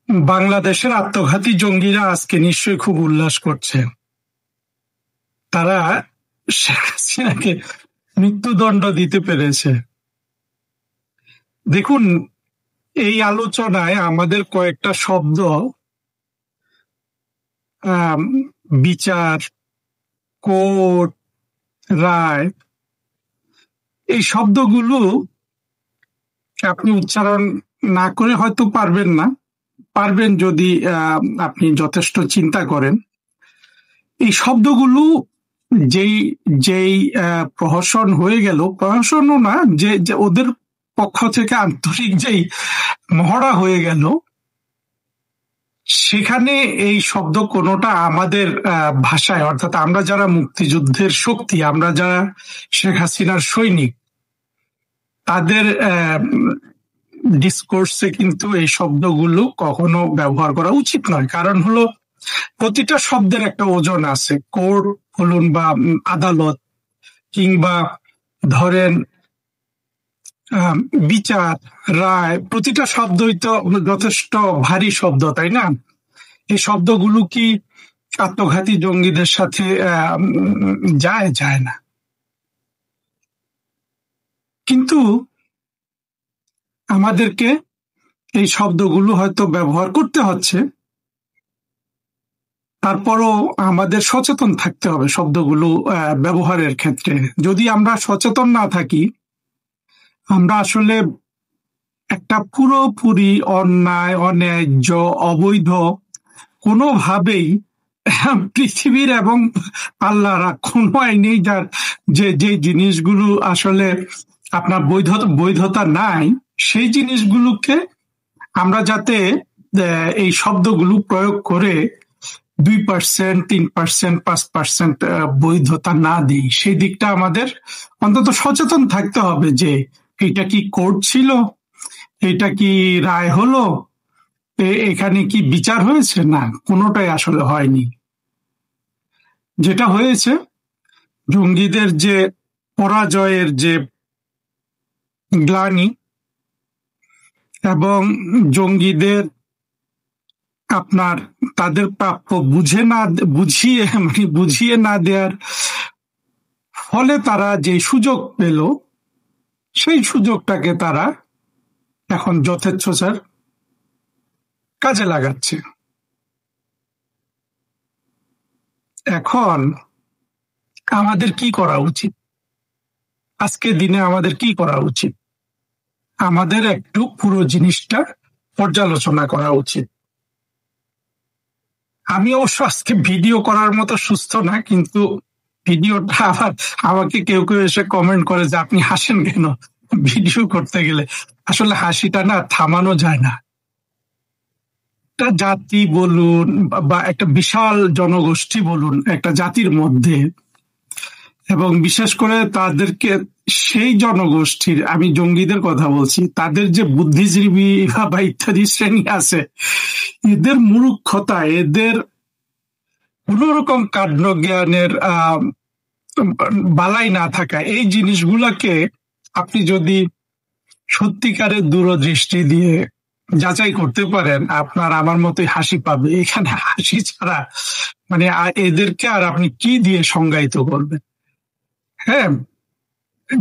বাংলাদেশের আত্মঘাতী জঙ্গিরা আজকে নিশ্চয়ই খুব উল্লাস করছে। তারা শেখ হাসিনাকে মৃত্যুদণ্ড দিতে পেরেছে। দেখুন, এই আলোচনায় আমাদের কয়েকটা শব্দ বিচার, কোর্ট, রায়, এই শব্দগুলো আপনি উচ্চারণ না করে হয়তো পারবেন না, পারবেন যদি আপনি যথেষ্ট চিন্তা করেন। এই শব্দগুলো যেই যেই প্রহসন হয়ে গেল, প্রহসনও না, যে ওদের পক্ষ থেকে আন্তরিক যেই মহড়া হয়ে গেল, সেখানে এই শব্দ কোনোটা আমাদের ভাষায়, অর্থাৎ আমরা যারা মুক্তিযুদ্ধের শক্তি, আমরা যারা শেখ হাসিনার সৈনিক, তাদের ডিসকোর্সে কিন্তু এই শব্দগুলো কখনো ব্যবহার করা উচিত নয়। কারণ হলো, প্রতিটা শব্দের একটা ওজন আছে। কোর্ট বলুন বা আদালত, কিংবা ধরেন বিচার, রায়, প্রতিটা শব্দই তো যথেষ্ট ভারী শব্দ, তাই না? এই শব্দগুলো কি আত্মঘাতী জঙ্গিদের সাথে যায় না। কিন্তু আমাদেরকে এই শব্দগুলো হয়তো ব্যবহার করতে হচ্ছে, তারপরও আমাদের সচেতন থাকতে হবে শব্দগুলো ব্যবহারের ক্ষেত্রে। যদি আমরা সচেতন না থাকি, আমরা আসলে একটা পুরোপুরি অন্যায়, অন্যায্য, অবৈধ, কোনোভাবেই পৃথিবীর এবং আল্লাহর কোনো আইনেই যার যে জিনিসগুলো আসলে আপনার বৈধতা নাই, সেই জিনিসগুলোকে আমরা যাতে এই শব্দগুলো প্রয়োগ করে 2%, 3%, 5% বৈধতা না দিই, সেই দিকটা আমাদের অন্তত সচেতন থাকতে হবে যে এটা কি কোর্ট ছিল, এটা কি রায় হলো, এখানে কি বিচার হয়েছে? না, কোনোটাই আসলে হয়নি। যেটা হয়েছে, জঙ্গিদের যে পরাজয়ের যে গ্লানি এবং জঙ্গিদের আপনার তাদের প্রাপ্য বুঝিয়ে না দেওয়ার ফলে তারা যে সুযোগ পেল, সেই সুযোগটাকে তারা এখন যথেচ্ছাচার কাজে লাগাচ্ছে। এখন আমাদের কি করা উচিত? আজকের দিনে আমাদের কি করা উচিত? আমাদের একটু পুরো জিনিসটা পর্যালোচনা করা উচিত। আমি অবশ্য আজকে ভিডিও করার মতো সুস্থ না, কিন্তু ভিডিওটা আবার আমাকে কেউ কেউ এসে কমেন্ট করে যে আপনি হাসেন কেন ভিডিও করতে গেলে। আসলে হাসিটা না থামানো যায় না। একটা জাতি বলুন বা একটা বিশাল জনগোষ্ঠী বলুন, একটা জাতির মধ্যে, এবং বিশেষ করে তাদেরকে, সেই জনগোষ্ঠীর, আমি জঙ্গিদের কথা বলছি, তাদের যে বুদ্ধিজীবী বা ইত্যাদি শ্রেণী আছে, এদের মূর্খতা, এদের কোন রকম কাণ্ডজ্ঞানের বালাই না থাকা, এই জিনিসগুলাকে আপনি যদি সত্যিকারের দূরদৃষ্টি দিয়ে যাচাই করতে পারেন, আপনার আমার মতোই হাসি পাবে। এখানে হাসি ছাড়া মানে এদেরকে আর আপনি কি দিয়ে সংজ্ঞায়িত করবেন? হ্যাঁ,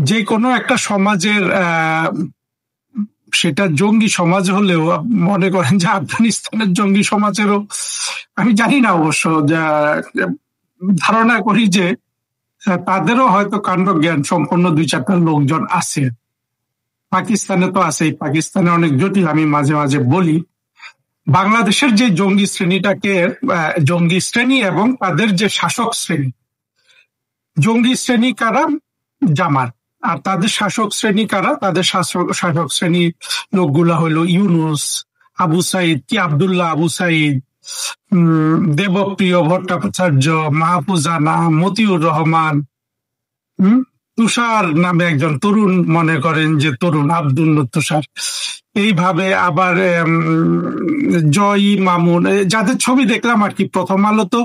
যে কোনো একটা সমাজের সেটা জঙ্গি সমাজ হলেও, মনে করেন যে আফগানিস্তানের জঙ্গি সমাজেরও, আমি জানি না অবশ্য, ধারণা করি যে তাদেরও হয়তো কাণ্ডজ্ঞান সম্পন্ন 2-4টা লোকজন আছে। পাকিস্তানে তো আছেই, পাকিস্তানে অনেক জটিল। আমি মাঝে মাঝে বলি, বাংলাদেশের যে জঙ্গি শ্রেণীটাকে, জঙ্গি শ্রেণী এবং তাদের যে শাসক শ্রেণী, জঙ্গি শ্রেণী কারা? জামাত। আর তাদের শাসক শ্রেণী কারা? তাদের শাসক শ্রেণী লোকগুলা হলো ইউনুস, আবু সাইদ, কি আব্দুল্লাহ আবু সাইদ, দেবপ্রিয় ভট্টাচার্য, মাহফুজানা, মতিউর রহমান, তুষার নামে একজন তরুণ, মনে করেন যে তরুণ, আব্দুল তুষার, এইভাবে আবার জয়ী মামুন, যাদের ছবি দেখলাম আর কি প্রথম আলো, তো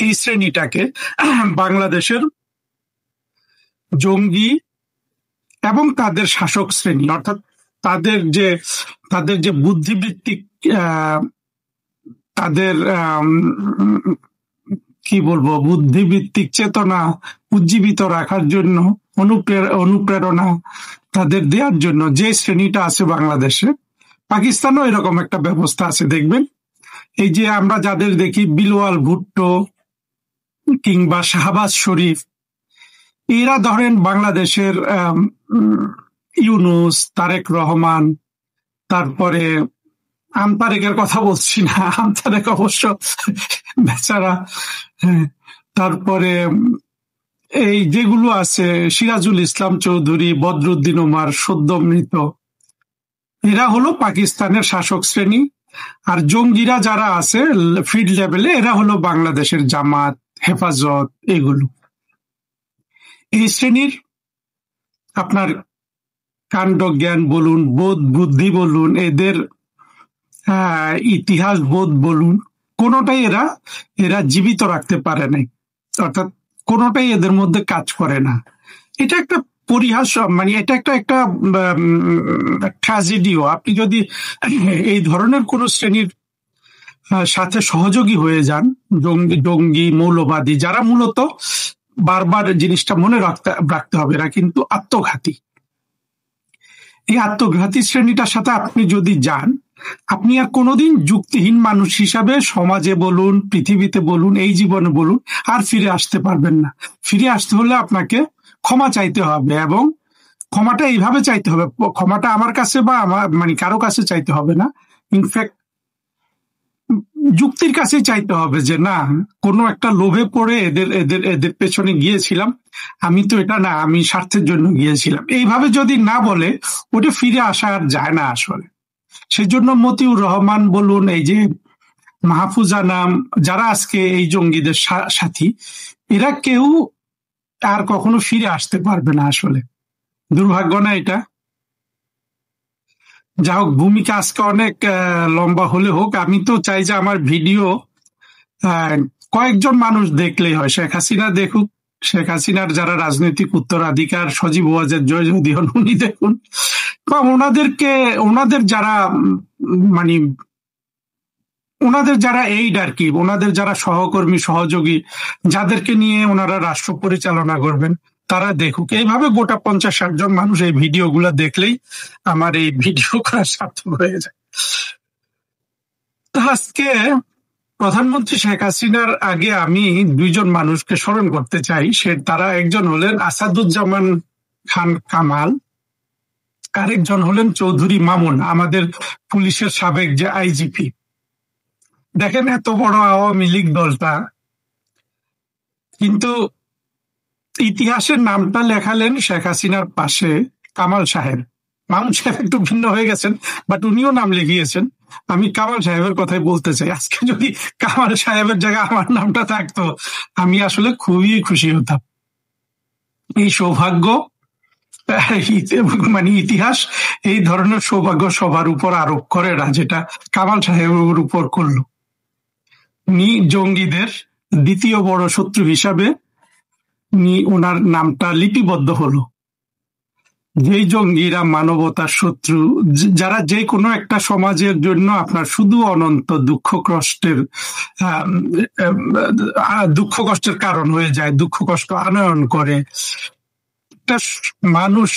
এই শ্রেণীটাকে বাংলাদেশের জঙ্গি এবং তাদের শাসক শ্রেণী, অর্থাৎ তাদের যে বুদ্ধিবৃত্তিক তাদের কি বলবো বুদ্ধিভিত্তিক চেতনা উজ্জীবিত রাখার জন্য অনুপ্রেরণা তাদের দেওয়ার জন্য যে শ্রেণীটা আছে বাংলাদেশে, পাকিস্তানও এরকম একটা ব্যবস্থা আছে দেখবেন। এই যে আমরা যাদের দেখি বিলওয়াল ভুট্টো কিংবা শাহবাজ শরীফ, এরা ধরেন বাংলাদেশের ইউনুস, তারেক রহমান, তারপরে আমতারেকের কথা বলছি না, আমতারেক অবশ্য বেচারা, তারপরে এই যেগুলো আছে সিরাজুল ইসলাম চৌধুরী, বদরুদ্দিন ওমর সদ্য মৃত, এরা হলো পাকিস্তানের শাসক শ্রেণী। আর জঙ্গিরা যারা আছে ফিল্ড লেভেলে, এরা হলো বাংলাদেশের জামাত, হেফাজত, এগুলো। এই শ্রেণীর আপনার কাণ্ড জ্ঞান বলুন, বোধ বুদ্ধি বলুন, এদের ইতিহাস বোধ বলুন, কোনোটাই এরা জীবিত রাখতে পারে নাই, অর্থাৎ কোনোটাই এদের মধ্যে কাজ করে না। এটা একটা পরিহাস, মানে এটা একটা ট্র্যাজেডিও। আপনি যদি এই ধরনের কোন শ্রেণীর সাথে সহযোগী হয়ে যান, জঙ্গি মৌলবাদী, যারা মূলত বারবার জিনিসটা মনে রাখতে হবে, এরা কিন্তু আত্মঘাতী। এই আত্মঘাতী শ্রেণীটার সাথে আপনি যদি যান, আপনি আর কোনোদিন যুক্তিহীন মানুষ হিসাবে সমাজে বলুন, পৃথিবীতে বলুন, এই জীবনে বলুন, আর ফিরে আসতে পারবেন না। ফিরে আসতে হলে আপনাকে ক্ষমা চাইতে হবে, এবং ক্ষমাটা এইভাবে চাইতে হবে, ক্ষমাটা আমার কাছে বা আমার মানে কারো কাছে চাইতে হবে না, ইনফ্যাক্ট যুক্তির কাছে চাইতে হবে যে না, কোনো একটা লোভে পড়ে এদের এদের এদের পেছনে গিয়েছিলাম, আমি তো এটা না, আমি স্বার্থের জন্য গিয়েছিলাম, এইভাবে যদি না বলে, ওটা ফিরে আসা আর যায় না আসলে। সেজন্য মতিউর রহমান বলুন, এই যে মাহফুজা নাম, যারা আজকে এই জঙ্গিদের সাথী, এরা কেউ আর কখনো ফিরে আসতে পারবে না আসলে। দুর্ভাগ্য না এটা? যা হোক, ভূমিকা আজকে অনেক লম্বা হলে হোক, আমি তো চাই যে আমার ভিডিও কয়েকজন মানুষ দেখলেই হয়। শেখ হাসিনা দেখুক, শেখ হাসিনার যারা রাজনৈতিক উত্তরাধিকার, সজীব ওয়াজেদ জয় যদি হন, উনি দেখুন, বা ওনাদের যারা মানে ওনাদের যারা এইড আর কি, ওনাদের যারা সহকর্মী সহযোগী, যাদেরকে নিয়ে ওনারা রাষ্ট্র পরিচালনা করবেন, তারা দেখুক। এইভাবে গোটা 50-60 জন মানুষ এই ভিডিওগুলো দেখলেই আমার এই ভিডিও করা সার্থক হয়ে যায়। আজকে প্রধানমন্ত্রী শেখ হাসিনার আগে আমি দুইজন মানুষকে স্মরণ করতে চাই। তারা একজন হলেন আসাদুজ্জামান খান কামাল, আরেকজন হলেন চৌধুরী মামুন, আমাদের পুলিশের সাবেক যে আইজিপি। দেখেন এত বড় আওয়ামী লীগ দলটা, কিন্তু ইতিহাসের নামটা লেখালেন শেখ হাসিনার পাশে কামাল সাহেব। মামুন সাহেব একটু ভিন্ন হয়ে গেছেন, বাট উনিও নাম লিখিয়েছেন। আমি কামাল সাহেবের কথাই বলতে চাই। আজকে যদি কামাল সাহেবের জায়গায় আমার নামটা থাকতো, আমি আসলে খুবই খুশি হতাম। এই সৌভাগ্য, মানে ইতিহাস এই ধরনের সৌভাগ্য সবার উপর আরোপ করে না, যেটা কামাল সাহেবের উপর করলো। উনি জঙ্গিদের দ্বিতীয় বড় শত্রু হিসাবে ওনার নামটা লিপিবদ্ধ হলো। যেই জঙ্গিরা মানবতার শত্রু, যারা যে কোনো একটা সমাজের জন্য আপনার শুধু অনন্ত দুঃখ কষ্টের কারণ হয়ে যায়, দুঃখ কষ্ট আনয়ন করে, একটা মানুষ,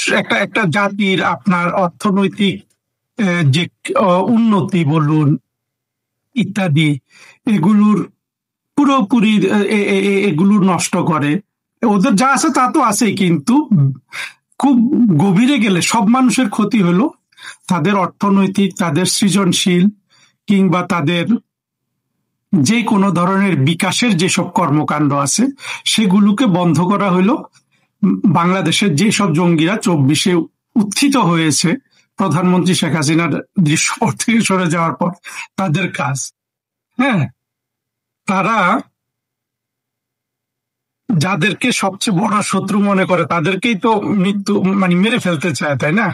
একটা জাতির আপনার অর্থনৈতিক যে উন্নতি বলুন ইত্যাদি, এগুলোর পুরোপুরি এগুলো নষ্ট করে। ওদের যা আছে তা তো আছেই, কিন্তু খুব গভীরে গেলে সব মানুষের ক্ষতি হলো তাদের অর্থনৈতিক, তাদের সৃজনশীল, কিংবা তাদের যে কোনো ধরনের বিকাশের যেসব কর্মকাণ্ড আছে সেগুলোকে বন্ধ করা হলো। বাংলাদেশের যেসব জঙ্গিরা 24-এ উত্থিত হয়েছে প্রধানমন্ত্রী শেখ হাসিনার দৃশ্যপট থেকে সরে যাওয়ার পর, তাদের কাজ, হ্যাঁ, তারা যাদেরকে সবচেয়ে বড় শত্রু মনে করে তাদেরকেই তো মৃত্যু মানে মেরে ফেলতে চায়, তাই না?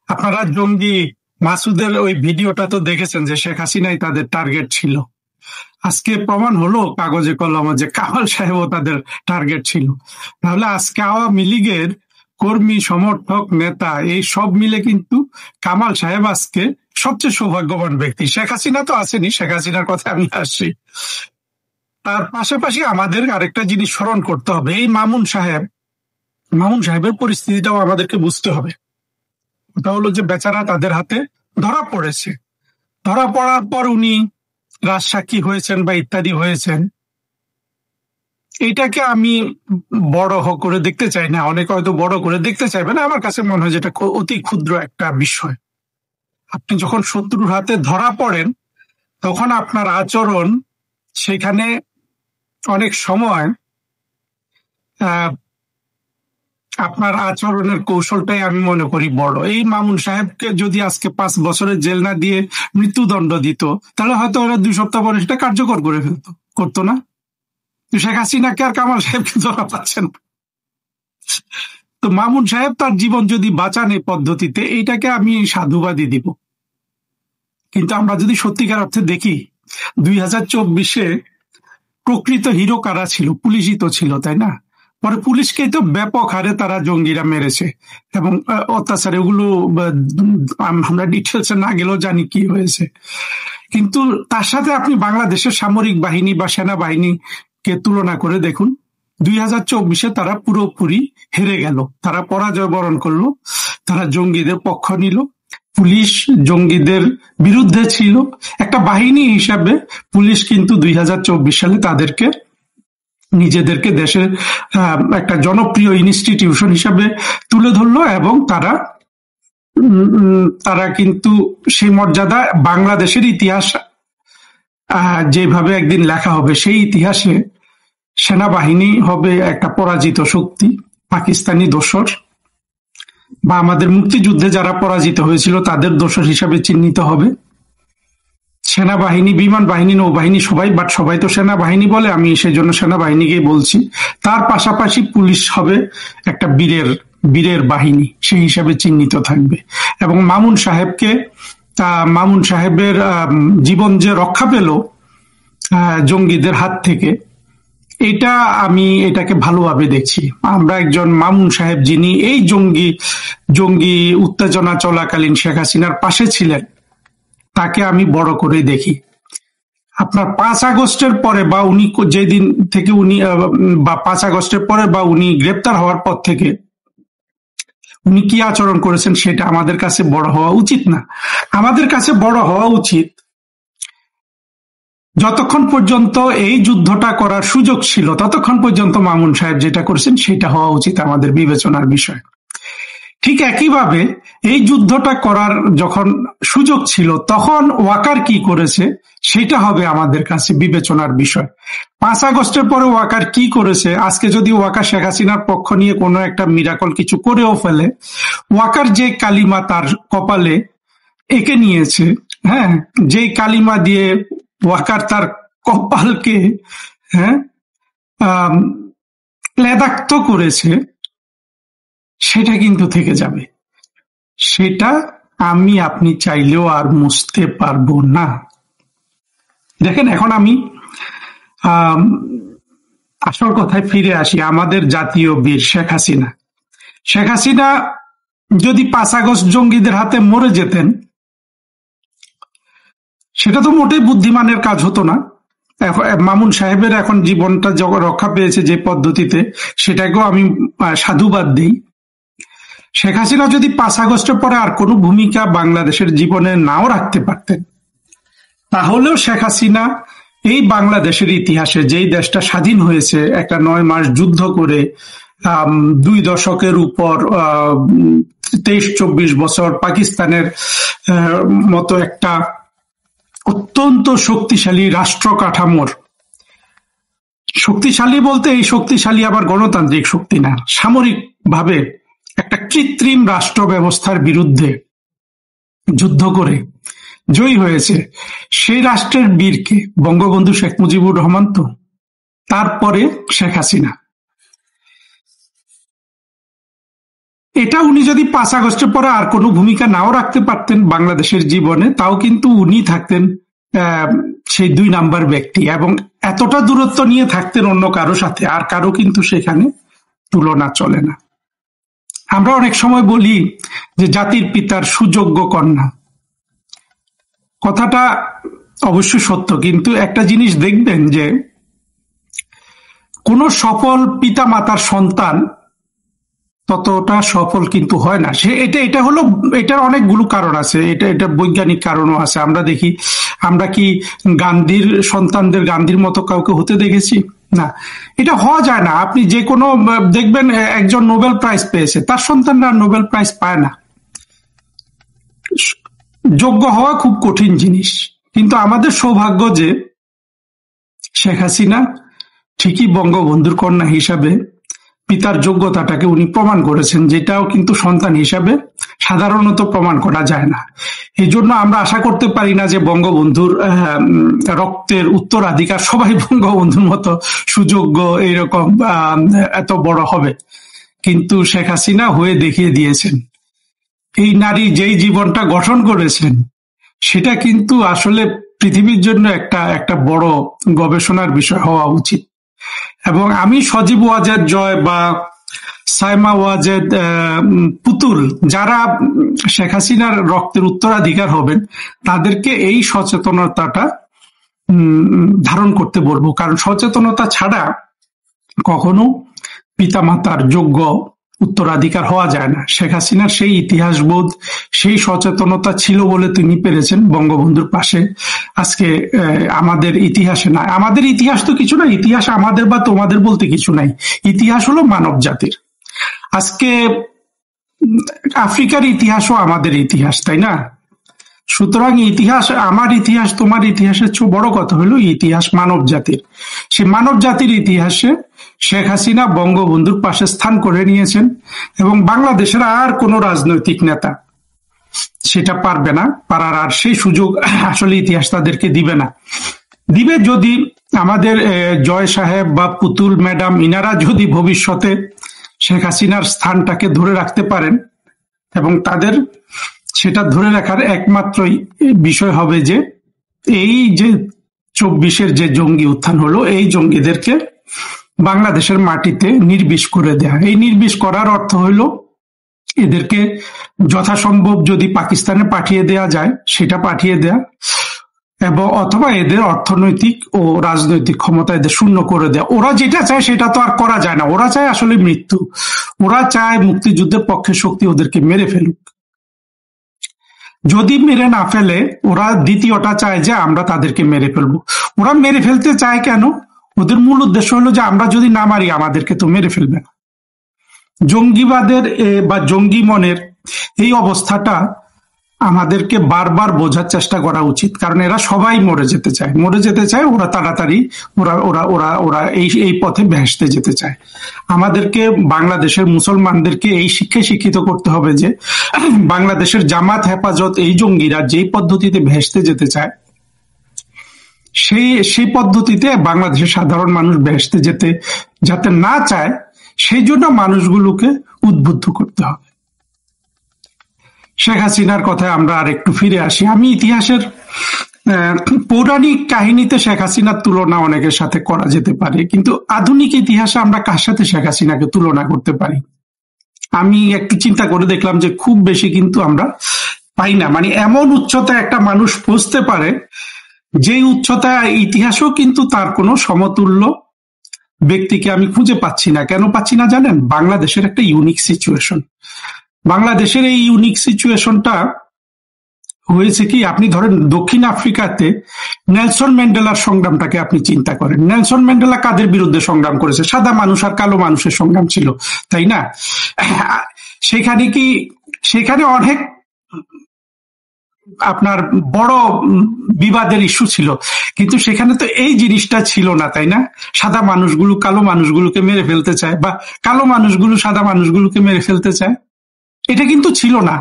আপনারা জঙ্গি মাসুদের ওই ভিডিওটা তো দেখেছেন যে শেখ হাসিনাই তাদের টার্গেট ছিল। আজকে প্রমাণ হলো কাগজে কলমে যে কামাল সাহেবও তাদের টার্গেট ছিল। তাহলে আজকে আওয়ামী লীগের কর্মী, সমর্থক, নেতা, এই সব মিলে কিন্তু কামাল সাহেব আজকে সবচেয়ে সৌভাগ্যবান ব্যক্তি। শেখ হাসিনা তো আসেনি, শেখ হাসিনার কথা আমি আসছি। তার পাশাপাশি আমাদের আরেকটা জিনিস স্মরণ করতে হবে, এই মামুন সাহেবের পরিস্থিতিটাও আমাদেরকে বুঝতে হবে। ওটা হলো যে বেচারা তাদের হাতে ধরা পড়েছে, ধরা পড়ার পর উনি রাজসাক্ষী হয়েছেন বা ইত্যাদি হয়েছেন। এইটাকে আমি বড় করে দেখতে চাই না, অনেকে হয়তো বড় করে দেখতে চাইবে না। আমার কাছে মনে হয় যেটা অতি ক্ষুদ্র একটা বিষয়। আপনি যখন শত্রুর হাতে ধরা পড়েন তখন আপনার আচরণ সেখানে অনেক সময় আপনার আচরণের কৌশলটাই আমি মনে করি বড়। এই মামুন সাহেবকে যদি আজকে 5 বছরের জেল না দিয়ে মৃত্যুদণ্ড দিত, তাহলে হয়তো ওরা 2 সপ্তাহ পরে সেটা কার্যকর করে করতো না। শেখ হাসিনাকে আর কামাল সাহেবকে ধরা পাচ্ছেন। তো মামুন সাহেব তার জীবন যদি বাঁচান এই পদ্ধতিতে, এইটাকে আমি সাধুবাদী দিব। কিন্তু আমরা যদি সত্যিকার অর্থে দেখি 2024-এ প্রকৃত হিরো কারা ছিল? পুলিশই তো ছিল, তাই না? পরে পুলিশকেই তো ব্যাপক হারে তারা জঙ্গিরা মেরেছে এবং অত্যাচার, এগুলো আমরা ডিটেলসে না গেলেও জানি কি হয়েছে। কিন্তু তার সাথে আপনি বাংলাদেশের সামরিক বাহিনী বা সেনাবাহিনীকে তুলনা করে দেখুন। 2024-এ তারা পুরোপুরি হেরে গেল, তারা পরাজয় বরণ করলো, তারা জঙ্গিদের পক্ষ নিল। পুলিশ জঙ্গিদের বিরুদ্ধে ছিল। একটা বাহিনী হিসাবে পুলিশ কিন্তু 2024 সালে তাদেরকে নিজেদেরকে দেশের একটা জনপ্রিয় ইনস্টিটিউশন হিসাবে তুলে ধরলো এবং তারা কিন্তু সেই মর্যাদা, বাংলাদেশের ইতিহাস যেভাবে একদিন লেখা হবে, সেই ইতিহাসে সেনাবাহিনী হবে একটা পরাজিত শক্তি, পাকিস্তানি দোসর, বা আমাদের মুক্তিযুদ্ধে যারা পরাজিত হয়েছিল তাদের দোসর হিসাবে চিহ্নিত হবে। সেনাবাহিনী, বিমান বাহিনী, নৌবাহিনী সবাই তো সেনাবাহিনী বলে, আমি সেজন্য সেনাবাহিনীকেই বলছি। তার পাশাপাশি পুলিশ হবে একটা বীরের বাহিনী, সেই হিসাবে চিহ্নিত থাকবে। এবং মামুন সাহেবের জীবন যে রক্ষা পেল জঙ্গিদের হাত থেকে, এটাকে ভালোভাবে দেখছি। আমরা একজন মামুন সাহেব যিনি এই জঙ্গি উত্তেজনা চলাকালীন শেখ হাসিনার পাশে ছিলেন, তাকে আমি বড় করে দেখি। আপনার 5 আগস্টের পরে বা উনি যেদিন থেকে বা 5 আগস্টের পরে বা উনি গ্রেপ্তার হওয়ার পর থেকে উনি কি আচরণ করেছেন সেটা আমাদের কাছে বড় হওয়া উচিত না। আমাদের কাছে বড় হওয়া উচিত যতক্ষণ পর্যন্ত এই যুদ্ধটা করার সুযোগ ছিল ততক্ষণ পর্যন্ত মামুন সাহেব যেটা করেছেন সেটা হওয়া উচিত আমাদের বিবেচনার বিষয়। ঠিক একইভাবে এই যুদ্ধটা করার যখন সুযোগ ছিল তখন ওয়াকার কি করেছে সেটা হবে আমাদের কাছে বিবেচনার বিষয়। 5 আগস্টের পরে ওয়াকার কি করেছে, আজকে যদি ওয়াকার শেখ হাসিনার পক্ষ নিয়ে কোনো একটা মিরাকল কিছু করেও ফেলে, ওয়াকার যে কালিমা তার কপালে এঁকে নিয়েছে, হ্যাঁ, যে কালিমা দিয়ে ওয়াকার তার কপালকে ক্লেদাক্ত করেছে, সেটা কিন্তু থেকে যাবে। সেটা আপনি চাইলেও আর মুছতে পারবো না। দেখেন, এখন আমি আসল কথায় ফিরে আসি। আমাদের জাতীয় বীর শেখ হাসিনা যদি 5 আগস্ট জঙ্গিদের হাতে মরে যেতেন, সেটা তো মোটেই বুদ্ধিমানের কাজ হতো না। মামুন সাহেবের এখন জীবনটা রক্ষা পেয়েছে যে পদ্ধতিতে, সেটাকেও আমি সাধুবাদ দিই। শেখ হাসিনা যদি 5 আগস্টের পরে আর কোনো ভূমিকা বাংলাদেশের জীবনে নাও রাখতে পারতেন, তাহলেও শেখ হাসিনা এই বাংলাদেশের ইতিহাসে, যেই দেশটা স্বাধীন হয়েছে একটা 9 মাস যুদ্ধ করে, 2 দশকের উপর 23-24 বছর পাকিস্তানের মতো একটা অত্যন্ত শক্তিশালী রাষ্ট্র কাঠামোর, শক্তিশালী বলতে এই শক্তিশালী আবার গণতান্ত্রিক শক্তি না, সামরিক ভাবে একটা কৃত্রিম রাষ্ট্র ব্যবস্থার বিরুদ্ধে যুদ্ধ করে জয়ী হয়েছে, সেই রাষ্ট্রের বীরকে বঙ্গবন্ধু শেখ মুজিবুর রহমান, তো তারপরে শেখ হাসিনা। এটা উনি যদি 5 আগস্টের পরে আর কোনো ভূমিকা নাও রাখতে পারতেন বাংলাদেশের জীবনে, তাও কিন্তু উনি থাকতেন সেই 2 নাম্বার ব্যক্তি, এবং এতটা দূরত্ব নিয়ে থাকতেন অন্য কারো সাথে, আর কারো কিন্তু সেখানে তুলনা চলে না। আমরা অনেক সময় বলি যে জাতির পিতার সুযোগ্য কন্যা, কথাটা অবশ্যই সত্য, কিন্তু একটা জিনিস দেখবেন যে কোন সফল পিতা মাতার সন্তান ততটা সফল কিন্তু হয় না। সে এটা হলো, এটার অনেকগুলো কারণ আছে, এটা বৈজ্ঞানিক কারণও আছে। আমরা দেখি, আমরা কি গান্ধীর সন্তানদের গান্ধীর মতো কাউকে হতে দেখেছি? না, এটা হওয়া যায় না। আপনি যে কোনো দেখবেন একজন নোবেল প্রাইজ পেয়েছে, তার সন্তানরা নোবেল প্রাইজ পায় না। যোগ্য হওয়া খুব কঠিন জিনিস। কিন্তু আমাদের সৌভাগ্য যে শেখ হাসিনা ঠিকই বঙ্গবন্ধুর কন্যা হিসাবে পিতার যোগ্যতাটাকে উনি প্রমাণ করেছেন, যেটাও কিন্তু সন্তান হিসাবে সাধারণত প্রমাণ করা যায় না। এই জন্য আমরা আশা করতে পারি না যে বঙ্গবন্ধুর রক্তের উত্তরাধিকার সবাই বঙ্গবন্ধুর মতো সুযোগ্য এইরকম এত বড় হবে। কিন্তু শেখ হাসিনা হয়ে দেখিয়ে দিয়েছেন। এই নারী যেই জীবনটা গঠন করেছেন সেটা কিন্তু আসলে পৃথিবীর জন্য একটা বড় গবেষণার বিষয় হওয়া উচিত। এবং আমি সজীব ওয়াজেদ জয় বা সাইমা ওয়াজেদ পুতুল, যারা শেখ হাসিনার রক্তের উত্তরাধিকার হবেন, তাদেরকে এই সচেতনতাটা ধারণ করতে বলবো। কারণ সচেতনতা ছাড়া কখনো পিতামাতার যোগ্য উত্তরাধিকার হওয়া যায় না। শেখ হাসিনার সেই ইতিহাসবোধ, সেই সচেতনতা ছিল বলে তিনি পেরেছেন বঙ্গবন্ধুর পাশে আজকে আমাদের ইতিহাসে নাই। আমাদের ইতিহাস তো কিছু না, ইতিহাস আমাদের বা তোমাদের বলতে কিছু নাই। ইতিহাস হলো মানব জাতির। আজকে আফ্রিকার ইতিহাসও আমাদের ইতিহাস, তাই না? সুতরাং ইতিহাস, আমার ইতিহাস তোমার ইতিহাসের চেয়ে বড় কথা হলো ইতিহাস মানব জাতির। সে মানব জাতির ইতিহাসে শেখ হাসিনা বঙ্গবন্ধুর পাশে স্থান করে নিয়েছেন, এবং বাংলাদেশের আর কোনো রাজনৈতিক নেতা সেটা পারবে না, পারার আর সেই সুযোগ আসলে ইতিহাস তাদেরকে দিবে না। দিবে যদি আমাদের জয় সাহেব বা পুতুল ম্যাডাম, ইনারা যদি ভবিষ্যতে শেখ হাসিনার স্থানটাকে ধরে রাখতে পারেন, এবং তাদের সেটা ধরে রাখার একমাত্রই বিষয় হবে যে এই যে 24-এর যে জঙ্গি উত্থান হলো, এই জঙ্গিদেরকে বাংলাদেশের মাটিতে নির্বিষ করে দেয়া। এই নির্বিষ করার অর্থ হলো এদেরকে যথাসম্ভব যদি পাকিস্তানে পাঠিয়ে দেয়া যায় সেটা পাঠিয়ে দেয়া, এবং অথবা এদের অর্থনৈতিক ও রাজনৈতিক ক্ষমতা এদের শূন্য করে দেয়া। ওরা যেটা চায় সেটা তো আর করা যায় না। ওরা চায় আসলে মৃত্যু। ওরা চায় মুক্তিযুদ্ধের পক্ষে শক্তি ওদেরকে মেরে ফেলুক। যদি মেরে না ফেলে, ওরা দ্বিতীয়টা চায় যে আমরা তাদেরকে মেরে ফেলবো। ওরা মেরে ফেলতে চায় কেন? ওদের মূল উদ্দেশ্য হলো যে আমরা যদি না মারি আমাদেরকে তো মেরে ফেলবে না। জঙ্গিবাদের বা জঙ্গি মনের এই অবস্থাটা আমাদেরকে বারবার বোঝার চেষ্টা করা উচিত। কারণ এরা সবাই মরে যেতে চায়। ওরা তাড়াতাড়ি ওরা এই পথে ভেসতে যেতে চায়। আমাদেরকে বাংলাদেশের মুসলমানদেরকে এই শিক্ষায় শিক্ষিত করতে হবে যে বাংলাদেশের জামাত হেফাজত এই জঙ্গিরা যেই পদ্ধতিতে ভেসতে যেতে চায়, সেই পদ্ধতিতে বাংলাদেশের সাধারণ মানুষ ভেসতে যেতে যাতে না চায়, সেই জন্য মানুষগুলোকে উদ্বুদ্ধ করতে হবে। শেখ হাসিনার কথায় আমরা আর একটু ফিরে আসি। আমি ইতিহাসের পৌরাণিক কাহিনীতে শেখ হাসিনার তুলনা অনেকের সাথে করা যেতে পারে, কিন্তু আধুনিক ইতিহাসে আমরা কার সাথে শেখ হাসিনাকে তুলনা করতে পারি? আমি একটু চিন্তা করে দেখলাম যে খুব বেশি কিন্তু আমরা পাই না। মানে এমন উচ্চতায় একটা মানুষ পৌঁছতে পারে যেই উচ্চতা ইতিহাসও কিন্তু তার কোনো সমতুল্য ব্যক্তিকে আমি খুঁজে পাচ্ছি না। কেন পাচ্ছি না জানেন? বাংলাদেশের একটা ইউনিক সিচুয়েশন। বাংলাদেশের এই ইউনিক সিচুয়েশনটা হয়েছে কি, আপনি ধরেন দক্ষিণ আফ্রিকাতে নেলসন ম্যান্ডেলার সংগ্রামটাকে আপনি চিন্তা করেন। নেলসন ম্যান্ডেলা কাদের বিরুদ্ধে সংগ্রাম করেছে? সাদা মানুষ আর কালো মানুষের সংগ্রাম ছিল, তাই না? সেখানে অনেক আপনার বড় বিবাদের ইস্যু ছিল, কিন্তু সেখানে তো এই জিনিসটা ছিল না, তাই না? সাদা মানুষগুলো কালো মানুষগুলোকে মেরে ফেলতে চায়, বা কালো মানুষগুলো সাদা মানুষগুলোকে মেরে ফেলতে চায়, এটা কিন্তু ছিল না।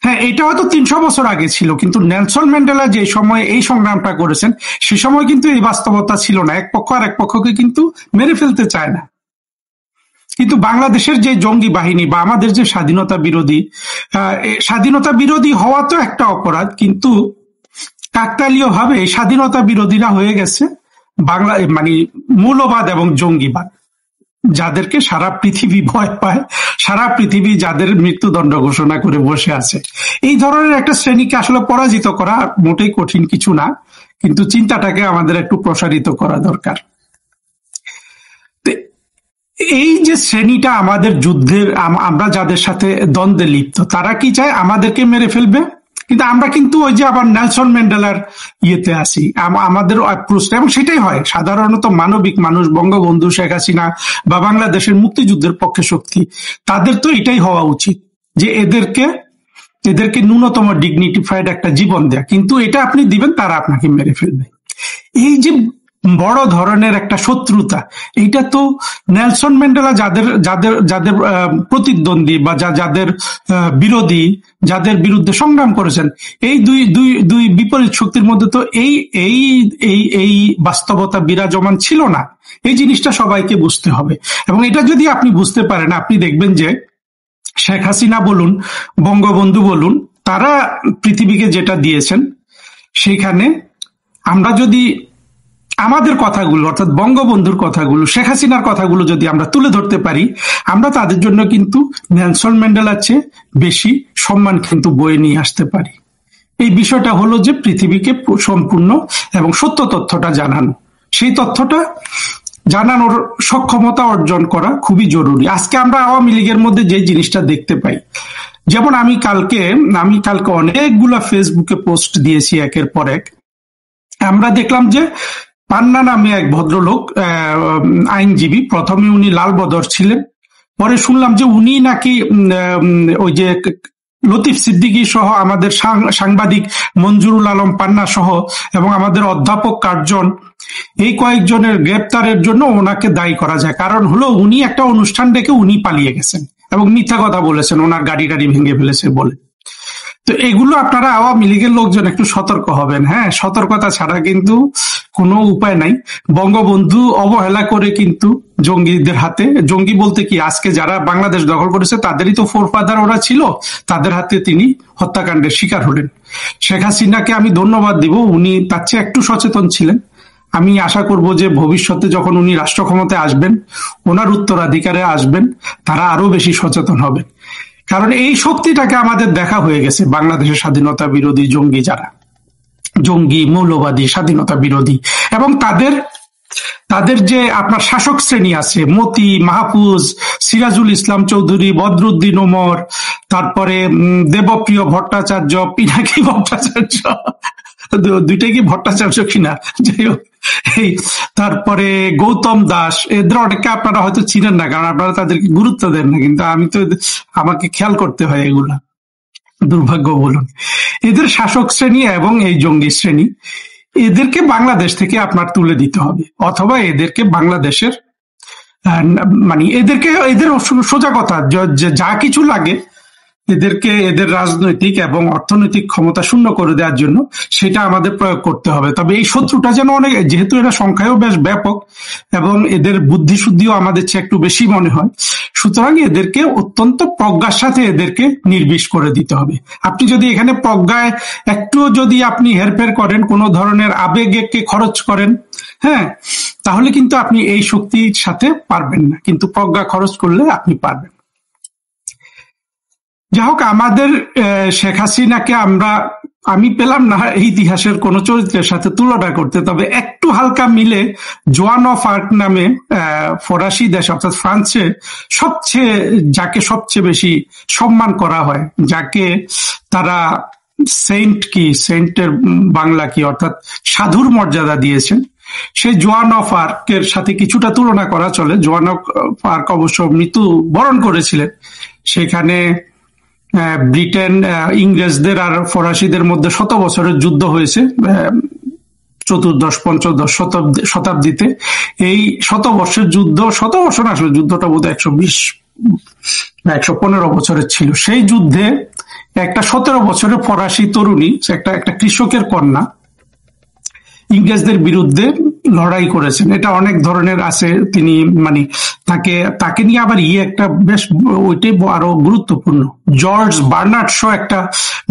হ্যাঁ, এটা হয়তো 300 বছর আগে ছিল, কিন্তু নেলসন ম্যান্ডেলা যে সময় এই সংগ্রামটা করেছেন সে সময় কিন্তু এই বাস্তবতা ছিল না। এক পক্ষ আর এক পক্ষকে কিন্তু মেরে ফেলতে চায় না। কিন্তু বাংলাদেশের যে জঙ্গি বাহিনী বা আমাদের যে স্বাধীনতা বিরোধী হওয়া তো একটা অপরাধ, কিন্তু কাকতালীয় ভাবে স্বাধীনতা বিরোধীরা হয়ে গেছে বাংলা মানে মৌলবাদ এবং জঙ্গিবাদ। যাদেরকে সারা পৃথিবী ভয় পায়, সারা পৃথিবী যাদের মৃত্যুদণ্ড ঘোষণা করে বসে আছে। এই ধরনের একটা শ্রেণীকে আসলে পরাজিত করা মোটেই কঠিন কিছু না, কিন্তু চিন্তাটাকে আমাদের একটু প্রসারিত করা দরকার। এই যে শ্রেণীটা আমাদের যুদ্ধের, আমরা যাদের সাথে দ্বন্দ্বে লিপ্ত, তারা কি চায়? আমাদেরকে মেরে ফেলবে। কিন্তু আমরা কিন্তু ওই যে আবার নেলসন ম্যান্ডেলার ইয়েতে আসি, আমাদের প্রশ্ন, এবং সেটাই হয় সাধারণত মানবিক মানুষ, বঙ্গবন্ধু, শেখ হাসিনা বা বাংলাদেশের মুক্তিযুদ্ধের পক্ষে শক্তি, তাদের তো এটাই হওয়া উচিত যে এদেরকে ন্যূনতম ডিগনিটিফাইড একটা জীবন দেয়া, কিন্তু এটা আপনি দিবেন, তারা আপনাকে মেরে ফেলবে। এই যে বড় ধরনের একটা শত্রুতা, এইটা তো নেলসন ম্যান্ডেলা যাদের যাদের যাদের প্রতিদ্বন্দ্বী বা যাদের বিরোধী, যাদের বিরুদ্ধে সংগ্রাম করেছেন, এই দুই দুই দুই বিপরীত শক্তির মধ্যে তো এই এই এই এই বাস্তবতা বিরাজমান ছিল না। এই জিনিসটা সবাইকে বুঝতে হবে, এবং এটা যদি আপনি বুঝতে পারেন, আপনি দেখবেন যে শেখ হাসিনা বলুন, বঙ্গবন্ধু বলুন, তারা পৃথিবীকে যেটা দিয়েছেন, সেখানে আমরা যদি আমাদের কথাগুলো, অর্থাৎ বঙ্গবন্ধুর কথাগুলো, শেখ হাসিনার কথাগুলো যদি আমরা তুলে ধরতে পারি, আমরা তাদের জন্য কিন্তু নেলসন ম্যান্ডেলার চেয়ে বেশি সম্মান কিন্তু বয়ে নিয়ে আসতে পারি। এই বিষয়টা হলো যে পৃথিবীকে সম্পূর্ণ এবং সত্য তথ্যটা জানানো, সেই তথ্যটা জানানোর সক্ষমতা অর্জন করা খুবই জরুরি। আজকে আমরা আওয়ামী লীগের মধ্যে যে জিনিসটা দেখতে পাই, যেমন আমি কালকে অনেকগুলা ফেসবুকে পোস্ট দিয়েছি একের পর এক। আমরা দেখলাম যে পান্না নামে এক ভদ্রলোক, আইনজীবী, প্রথমে উনি লালবদর ছিলেন, পরে শুনলাম যে উনি নাকি ওই যে লতিফ সিদ্দিকী সহ আমাদের সাংবাদিক মঞ্জুরুল আলম পান্না সহ এবং আমাদের অধ্যাপক কার্জন, এই কয়েকজনের গ্রেপ্তারের জন্য ওনাকে দায়ী করা যায়। কারণ হলো উনি একটা অনুষ্ঠান ডেকে উনি পালিয়ে গেছেন এবং মিথ্যা কথা বলেছেন, ওনার গাড়ি ভেঙে ফেলেছে বলে। তো এগুলো আপনারা আওয়ামী লীগের লোকজন একটু সতর্ক হবেন। হ্যাঁ, সতর্কতা ছাড়া কিন্তু কোনো উপায় নাই। বঙ্গবন্ধু অবহেলা করে কিন্তু জঙ্গিদের হাতে, জঙ্গি বলতে কি, আজকে যারা বাংলাদেশ দখল করেছে তাদেরই তো ফোরফাদার ওরা ছিল, তাদের হাতে তিনি হত্যাকাণ্ডের শিকার হলেন। শেখ হাসিনাকে আমি ধন্যবাদ দিব, উনি তার চেয়ে একটু সচেতন ছিলেন। আমি আশা করব যে ভবিষ্যতে যখন উনি রাষ্ট্র ক্ষমতায় আসবেন, ওনার উত্তরাধিকারে আসবেন, তারা আরো বেশি সচেতন হবেন। কারণ এই শক্তিটাকে আমাদের দেখা হয়ে গেছে বাংলাদেশের স্বাধীনতা বিরোধী জঙ্গি, যারা জঙ্গি, মৌলবাদী, স্বাধীনতা বিরোধী, এবং তাদের যে আপনার শাসক শ্রেণী আছে, মতি, মাহফুজ, সিরাজুল ইসলাম চৌধুরী, বদরুদ্দিন ওমর, তারপরে দেবপ্রিয় ভট্টাচার্য, পিনাকি ভট্টাচার্য, দুইটাই কি ভট্টাচার্য কিনা, যাই হোক, তারপরে গৌতম দাস, এদের অনেককে আপনারা হয়তো চিনেন না, কারণ আপনারা তাদেরকে গুরুত্ব দেন না, কিন্তু আমি তো, আমাকে খেয়াল করতে হয় এগুলা, দুর্ভাগ্য বলুন। এদের শাসক শ্রেণী এবং এই জঙ্গি শ্রেণী, এদেরকে বাংলাদেশ থেকে আপনার তুলে দিতে হবে, অথবা এদেরকে বাংলাদেশের এদের সোজা কথা, যা কিছু লাগে এদেরকে, এদের রাজনৈতিক এবং অর্থনৈতিক ক্ষমতা শূন্য করে দেওয়ার জন্য সেটা আমাদের প্রয়োগ করতে হবে। তবে এই শত্রুটা যেন অনেক, যেহেতু এরা সংখ্যায়ও বেশ ব্যাপক এবং এদের বুদ্ধিশুদ্ধিও আমাদের চেয়ে একটু বেশি মনে হয়, সুতরাং এদেরকে অত্যন্ত প্রজ্ঞার সাথে এদেরকে নির্বিষ করে দিতে হবে। আপনি যদি এখানে প্রজ্ঞায় একটু যদি আপনি হেরফের করেন, কোন ধরনের আবেগকে খরচ করেন, হ্যাঁ, তাহলে কিন্তু আপনি এই শক্তির সাথে পারবেন না, কিন্তু প্রজ্ঞা খরচ করলে আপনি পারবেন। যাই হোক, আমাদের শেখ হাসিনাকে আমি পেলাম না এই ইতিহাসের কোন চরিত্রের সাথে তুলনা করতে, তবে একটু হালকা মিলে জোয়ান অফ আর্ক নামে ফরাসি দেশ, অর্থাৎ ফ্রান্সে যাকে সবচেয়ে বেশি সম্মান করা হয়, যাকে তারা সেন্টের বাংলা কি, অর্থাৎ সাধুর মর্যাদা দিয়েছেন, সেই জোয়ান অফ আর্কের সাথে কিছুটা তুলনা করা চলে। জোয়ান অফ আর্ক অবশ্য মৃত্যু বরণ করেছিলেন। সেখানে ব্রিটেন, ইংরেজদের আর ফরাসিদের মধ্যে 100 বছরের যুদ্ধ হয়েছে চতুর্দশ-পঞ্চদশ শতাব্দীতে। এই 100 বর্ষের যুদ্ধ, 100 বছর আসলে যুদ্ধটা বোধহয় 120-115 বছরের ছিল। সেই যুদ্ধে একটা 17 বছরের ফরাসি তরুণী, একটা কৃষকের কন্যা, ইংরেজদের বিরুদ্ধে লড়াই করেছেন। এটা অনেক ধরনের আছে, তিনি তাকে নিয়ে আবার একটা বেশ, ওইটাই আরো গুরুত্বপূর্ণ, জর্জ বার্নার্ড শো একটা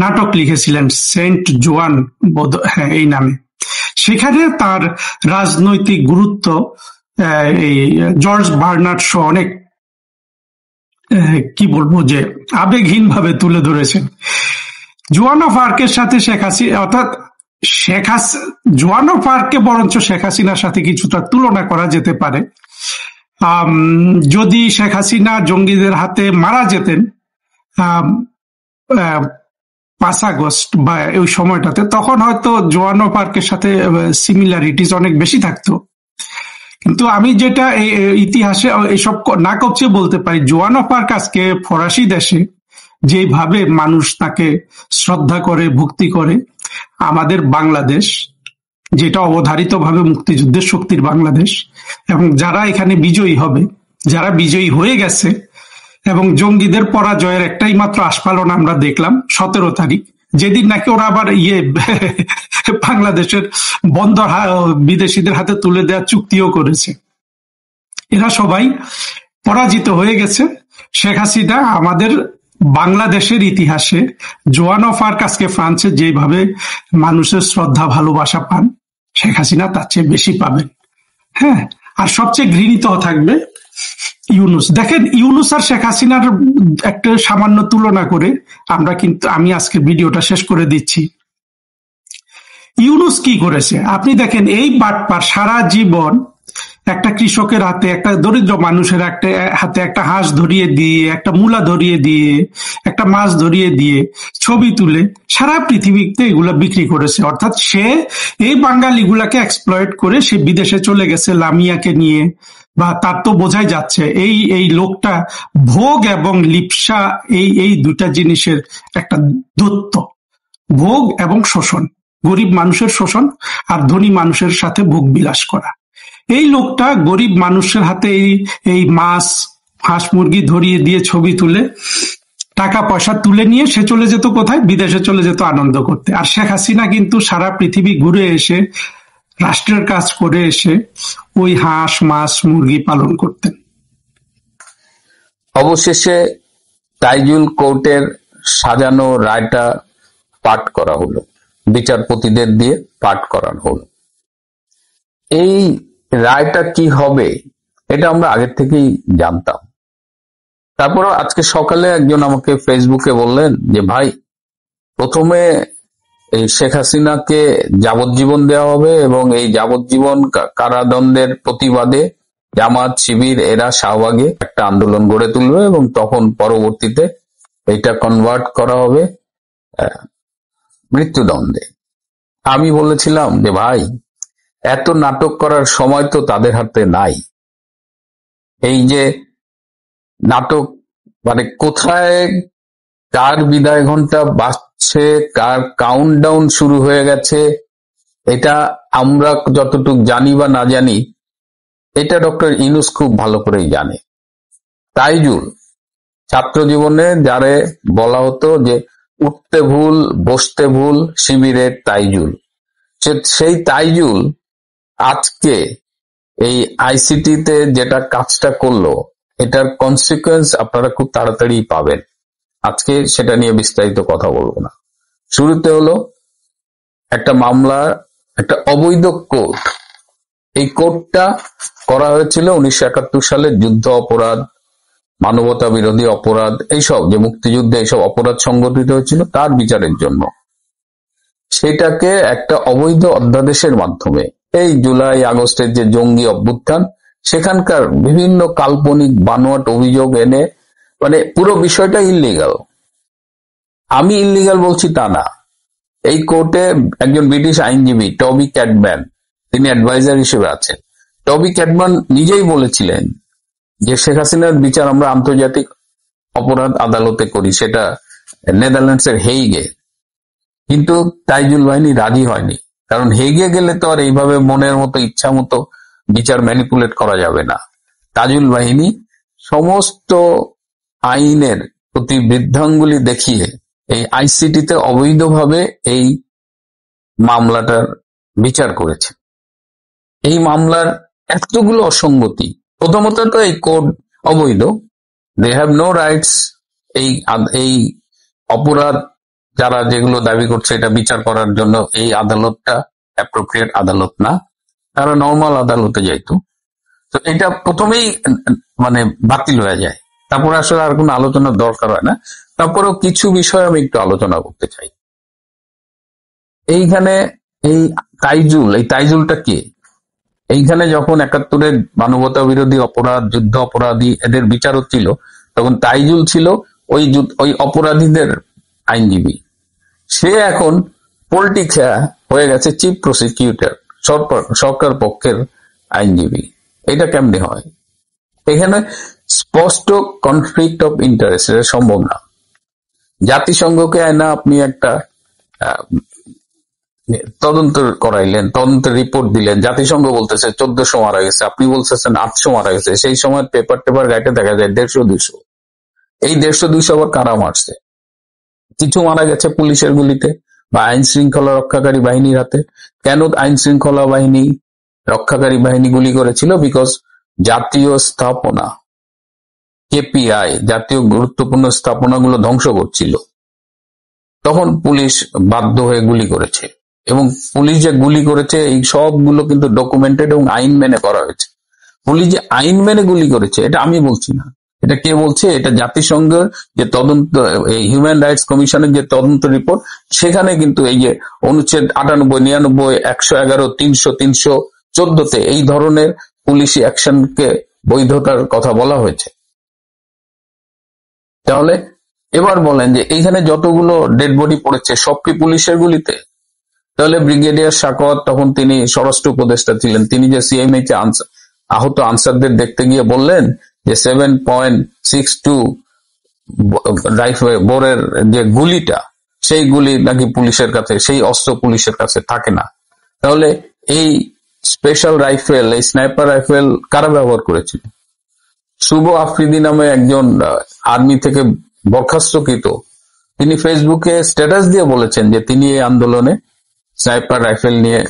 নাটক লিখেছিলেন সেন্ট জোয়ান, হ্যাঁ, এই নামে। সেখানে তার রাজনৈতিক গুরুত্ব এই জর্জ বার্নার্ড শো অনেক কি বলবো যে আবেগহীন ভাবে তুলে ধরেছেন। জোয়ান অফ আর্কের সাথে শেখ হাসিনা, অর্থাৎ জোয়ান অফ আর্ককে বরঞ্চ শেখ হাসিনার সাথে কিছুটা তুলনা করা যেতে পারে। যদি শেখ হাসিনা জঙ্গিদের হাতে মারা যেতেন 5 আগস্ট বা ওই সময়টাতে, তখন হয়তো জোয়ান অফ আর্কের সাথে সিমিলারিটিস অনেক বেশি থাকতো। কিন্তু আমি যেটা ইতিহাসে এসব না করছে বলতে পারি, জোয়ান অফ আর্ক আজকে ফরাসি দেশে যেভাবে মানুষ তাকে শ্রদ্ধা করে, ভক্তি করে, আমাদের বাংলাদেশ যেটা অবধারিতভাবে মুক্তিযুদ্ধের শক্তির বাংলাদেশ, এবং যারা এখানে বিজয়ী হবে, যারা বিজয়ী হয়ে গেছে, এবং জঙ্গিদের পরাজয়ের একটাই মাত্র আস্ফালন আমরা দেখলাম 17 তারিখ, যেদিন নাকি ওরা আবার বাংলাদেশের বন্দর বিদেশিদের হাতে তুলে দেওয়ার চুক্তিও করেছে। এরা সবাই পরাজিত হয়ে গেছে। শেখ হাসিনা আমাদের বাংলাদেশের ইতিহাসে জোয়ান অফ আর্ক আজকে ফ্রান্সে যেভাবে মানুষের শ্রদ্ধা ভালোবাসা পান, শেখ হাসিনা তার চেয়ে বেশি পাবেন। হ্যাঁ, আর সবচেয়ে ঘৃণিত থাকবে ইউনূস। দেখেন, ইউনূস আর শেখ হাসিনার একটা সামান্য তুলনা করে আমি আজকে ভিডিওটা শেষ করে দিচ্ছি। ইউনূস কি করেছে আপনি দেখেন, এই বাটপার সারা জীবন একটা কৃষকের হাতে, একটা দরিদ্র মানুষের হাতে একটা হাঁস ধরিয়ে দিয়ে, একটা মূলা ধরিয়ে দিয়ে, একটা মাছ ধরিয়ে দিয়ে ছবি তুলে সারা পৃথিবীতে এগুলা বিক্রি করেছে। অর্থাৎ সে এই বাঙালিগুলাকে এক্সপ্লয়েট করে সে বিদেশে চলে গেছে লামিয়াকে নিয়ে, বা তার তো বোঝাই যাচ্ছে এই লোকটা ভোগ এবং লিপ্সা, এই দুটা জিনিসের একটা দূরত্ব, ভোগ এবং শোষণ, গরিব মানুষের শোষণ আর ধনী মানুষের সাথে ভোগ বিলাস করা। এই লোকটা গরিব মানুষের হাতে এই মাছ, হাঁস, মুরগি ধরিয়ে দিয়ে ছবি তুলে টাকা পয়সা তুলে নিয়ে সে চলে যেত কোথায়? বিদেশে চলে যেত আনন্দ করতে। আর শেখ হাসিনা কিন্তু সারা পৃথিবী ঘুরে এসে, রাষ্ট্রের কাজ করে এসে ওই হাঁস, মাছ, মুরগি পালন করতেন। অবশেষে তাইজুল কোর্টের সাজানো রায়টা পাঠ করা হলো, বিচারপতিদের দিয়ে পাঠ করানো হলো। এই রায়টা কি হবে এটা আমরা আগের থেকেই জানতাম। তারপর আজকে সকালে একজন আমাকে ফেসবুকে বললেন যে ভাই, প্রথমে এই শেখ হাসিনাকে যাবজ্জীবন দেওয়া হবে এবং এই যাবজ্জীবন কারাদণ্ডের প্রতিবাদে জামাত, শিবির এরা শাহবাগে একটা আন্দোলন গড়ে তুলবে এবং তখন পরবর্তীতে এটা কনভার্ট করা হবে মৃত্যুদণ্ডে। আমি বলেছিলাম যে ভাই, এত নাটক করার সময় তো তাদের হাতে নাই। এই যে নাটক, মানে কোথায় কার বিদায় ঘন্টা বাজছে, কার কাউন্টডাউন শুরু হয়ে গেছে, এটা আমরা যতটুকু জানি বা না জানি, এটা ডক্টর ইউনূস খুব ভালো করেই জানে। তাইজুল ছাত্র জীবনে যারে বলা হতো যে উঠতে ভুল, বসতে ভুল, শিবিরের তাইজুল, সেই তাইজুল আজকে এই আইসিটিতে যেটা কাজটা করলো, এটার কনসিকুয়েন্স আপনারা খুব তাড়াতাড়ি পাবেন। আজকে সেটা নিয়ে বিস্তারিত কথা বলবো না। শুরুতে হলো একটা মামলা, একটা অবৈধ কোর্ট। এই কোর্টটা করা হয়েছিল 1971 সালে যুদ্ধ অপরাধ, মানবতা বিরোধী অপরাধ, এইসব যে মুক্তিযুদ্ধে এইসব অপরাধ সংগঠিত হয়েছিল তার বিচারের জন্য। সেটাকে একটা অবৈধ অধ্যাদেশের মাধ্যমে এই জুলাই আগস্টের যে জঙ্গি অভ্যুত্থান, সেখানকার বিভিন্ন কাল্পনিক বানোয়াট অভিযোগ এনে, মানে পুরো বিষয়টা ইল্লিগাল। আমি ইল্লিগাল বলছি তা না। এই কোর্টে একজন ব্রিটিশ আইনজীবী টবি ক্যাডম্যান, তিনি অ্যাডভাইজার হিসেবে আছেন। টবি ক্যাডম্যান নিজেই বলেছিলেন যে শেখ হাসিনার বিচার আমরা আন্তর্জাতিক অপরাধ আদালতে করি, সেটা নেদারল্যান্ডসের হেইগে। কিন্তু তাইজুল বাহিনী রাজি হয়নি, কারণ হেগে গেলে তো আর এইভাবে মনের মতো ইচ্ছা মতো বিচার ম্যানিপুলেট করা যাবে না। তাইজুল বাহিনী সমস্ত আইনের প্রতি বৃদ্ধাঙ্গুলি দেখিয়ে এই আইসিটিতে অবৈধভাবে এই মামলাটার বিচার করেছে। এই মামলার এতগুলো অসঙ্গতি, প্রথমত তো এই কোড অবৈধ, দে হ্যাভ নো রাইটস। এই অপরাধ যারা যেগুলো দাবি করছে এটা বিচার করার জন্য এই আদালতটা অ্যাপ্রোপ্রিয়েট আদালত না, তারা নর্মাল আদালতে যাইতো। তো তো এটা প্রথমেই মানে বাতিল হয়ে যায়, তারপরে আসলে আর কোনো আলোচনার দরকার হয় না। তারপরেও কিছু বিষয় আমি একটু আলোচনা করতে চাই। এইখানে এই তাইজুলটা কে? এইখানে যখন 71-এর মানবতা বিরোধী অপরাধ, যুদ্ধ অপরাধী এদের বিচার হচ্ছিল, তখন তাইজুল ছিল ওই অপরাধীদের আইনজীবী। সে এখন পলিটিক্স হয়ে গেছে চিফ প্রসিকিউটর, সরকার পক্ষের আইনজীবী। এটা কেমনে হয়? এখানে স্পষ্ট কনফ্লিক্ট অফ ইন্টারেস্ট, এটা সম্ভব না। জাতিসংঘকে আয়না আপনি একটা তদন্ত করাইলেন, তদন্তের রিপোর্ট দিলেন, জাতিসংঘ বলতেছে 1400 মারা গেছে, আপনি বলতেছেন 800 মারা গেছে। সেই সময় পেপার ঘাটে দেখা যায় 150-200। এই 150-200 আবার কারা মারছে? কিছু মারা গেছে পুলিশের গুলিতে বা আইন শৃঙ্খলা রক্ষাকারী বাহিনীর হাতে। কেন আইন শৃঙ্খলা বাহিনী, রক্ষাকারী বাহিনী গুলি করেছিল? বিকজ জাতীয় স্থাপনা, কেপিআই, জাতীয় গুরুত্বপূর্ণ স্থাপনাগুলো ধ্বংস করছিল। তখন পুলিশ বাধ্য হয়ে গুলি করেছে, এবং পুলিশ যে গুলি করেছে এই সবগুলো কিন্তু ডকুমেন্টেড এবং আইন মেনে করা হয়েছে। পুলিশ যে আইন মেনে গুলি করেছে এটা আমি বলছি না, এটা কে বলছে? এটা জাতিসংঘের যে তদন্ত, হিউম্যান রাইটস কমিশনের যে তদন্ত রিপোর্ট, সেখানে কিন্তু এই যে অনুচ্ছেদ 98, 99, 111, 300, 314 এই ধরনের পুলিশি অ্যাকশনকে বৈধতার কথা বলা হয়েছে। তাহলে এবার বলেন যে এইখানে যতগুলো ডেড বডি পড়েছে সব কি পুলিশের গুলিতে? তাহলে ব্রিগেডিয়ার সাকওয়াত, তখন তিনি স্বরাষ্ট্র উপদেষ্টা ছিলেন, তিনি যে সিএমএইচ আহত আনসারদের দেখতে গিয়ে বললেন যে 7.62 রাইফেল বোরের যে গুলিটা, সেই গুলি নাকি পুলিশের কাছে, সেই অস্ত্র পুলিশের কাছে থাকে না। তাহলে এই স্পেশাল রাইফেল, এই স্নাইপার রাইফেল কারা ব্যবহার করেছিল? শুভ আফ্রিদি নামে একজন আর্মি থেকে বরখাস্তকৃত, তিনি ফেসবুকে স্ট্যাটাস দিয়ে বলেছেন যে তিনি এই আন্দোলনে স্নাইপার রাইফেল নিয়ে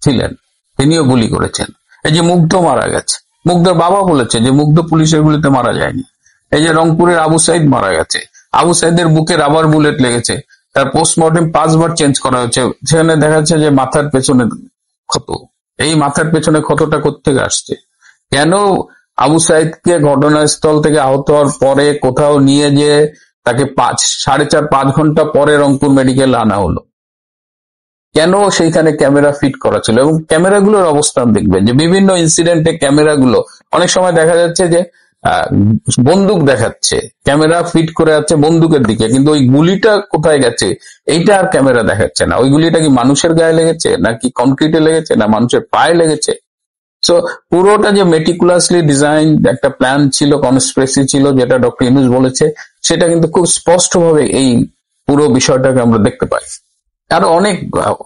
ছিলেন, তিনিও গুলি করেছেন। এই যে মুগ্ধ মারা গেছে, মুগ্ধর বাবা বলেছে যে মুগ্ধ পুলিশের গুলিতে মারা যায়নি। এই যে রংপুরের আবু সাইদ মারা গেছে, আবু সাইদের বুকে রাবার বুলেট লেগেছে, তার পোস্টমর্টেম 5 বার চেঞ্জ করা হয়েছে, সেখানে দেখা যাচ্ছে যে মাথার পেছনে ক্ষত। এই মাথার পেছনে ক্ষতটা কোত্থেকে আসছে? কেন আবু সাইদকে ঘটনাস্থল থেকে আহত হওয়ার পরে কোথাও নিয়ে যে তাকে 4.5 ঘন্টা পরে রংপুর মেডিকেল আনা হলো? কেন সেইখানে ক্যামেরা ফিট করা ছিল? এবং ক্যামেরাগুলোর অবস্থান দেখবেন যে বিভিন্ন ইনসিডেন্টে ক্যামেরাগুলো অনেক সময় দেখা যাচ্ছে যে বন্দুক দেখাচ্ছে, ক্যামেরা ফিট করে যাচ্ছে বন্দুকের দিকে, কিন্তু ওই গুলিটা কোথায় গেছে এইটা আর ক্যামেরা দেখাচ্ছে না। ওই গুলিটা কি মানুষের গায়ে লেগেছে, নাকি কনক্রিটে লেগেছে, না মানুষের পায়ে লেগেছে? সো পুরোটা যে মেটিকুলাসলি ডিজাইন একটা প্ল্যান ছিল, কনস্পিরেসি ছিল, যেটা ডক্টর ইউনূস বলেছে, সেটা কিন্তু খুব স্পষ্টভাবে এই পুরো বিষয়টাকে আমরা দেখতে পাই। আরো অনেক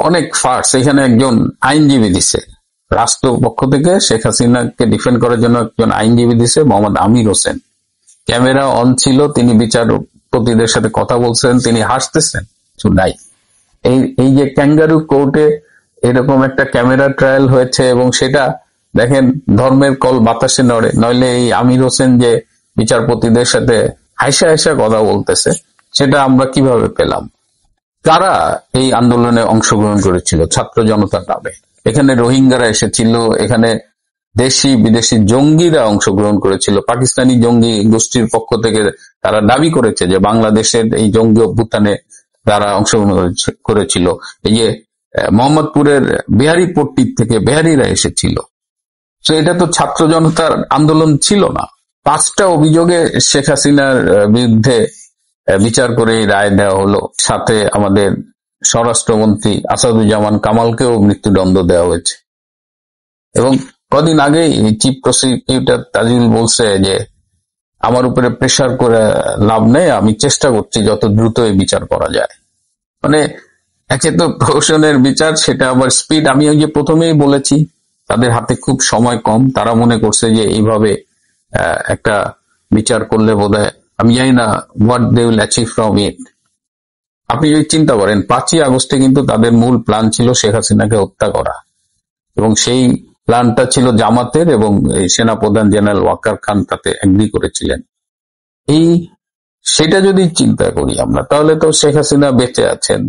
অনেক ফার্স এখানে একজন আইনজীবী দিছে, রাষ্ট্রপক্ষ থেকে শেখ হাসিনাকে ডিফেন্ড করার জন্য একজন আইনজীবী দিছে, মোহাম্মদ আমির হোসেন। ক্যামেরা অন ছিল, তিনি বিচারপতিদের সাথে কথা বলছেন, তিনি হাসতেছেন, কিছু নাই। এই যে ক্যাঙ্গারু কোর্টে এরকম একটা ক্যামেরা ট্রায়াল হয়েছে, এবং সেটা দেখেন ধর্মের কল বাতাসে নড়ে। নইলে এই আমির হোসেন যে বিচারপতিদের সাথে হাসা হাসা কথা বলতেছে, সেটা আমরা কিভাবে পেলাম? কারা এই আন্দোলনে অংশগ্রহণ করেছিল? ছাত্র জনতার নামে। এখানে রোহিঙ্গারা এসেছিল, এখানে দেশি বিদেশি জঙ্গিরা অংশগ্রহণ করেছিল। পাকিস্তানি জঙ্গি গোষ্ঠীর পক্ষ থেকে তারা দাবি করেছে যে বাংলাদেশের এই জঙ্গি অভ্যুত্থানে তারা অংশগ্রহণ করেছিল। এই যে মোহাম্মদপুরের বিহারীপট্টি থেকে বিহারীরা এসেছিল। তো এটা তো ছাত্র জনতার আন্দোলন ছিল না। 5টা অভিযোগে শেখ হাসিনার বিরুদ্ধে বিচার করে রায় দেওয়া হলো, সাথে আমাদের স্বরাষ্ট্রমন্ত্রী আসাদুজ্জামান কামালকেও মৃত্যুদণ্ড দেওয়া হয়েছে। এবং কদিন আগে চিফ প্রসিকিউটর তাজিল বলছে যে আমার উপরে প্রেশার করে লাভ নেই, আমি চেষ্টা করছি যত দ্রুত এই বিচার করা যায়। মানে একে তো প্রহসনের বিচার, সেটা আবার স্পিড। আমি ওই যে প্রথমেই বলেছি তাদের হাতে খুব সময় কম, তারা মনে করছে যে এইভাবে একটা বিচার করলে বোধহয়, আমি জানি না what they will achieve from it. আপনি যদি চিন্তা করেন 5ই আগস্টে কিন্তু তাদের মূল প্ল্যান ছিল শেখ হাসিনাকে হত্যা করা, এবং সেই প্ল্যানটা ছিল জামাতের, এবং সেনাপ্রধান জেনারেল ওয়াকার খান তাতে এগ্রি করেছিলেন। সেটা যদি চিন্তা করি আমরা, তাহলে তো শেখ হাসিনা বেঁচে আছেন,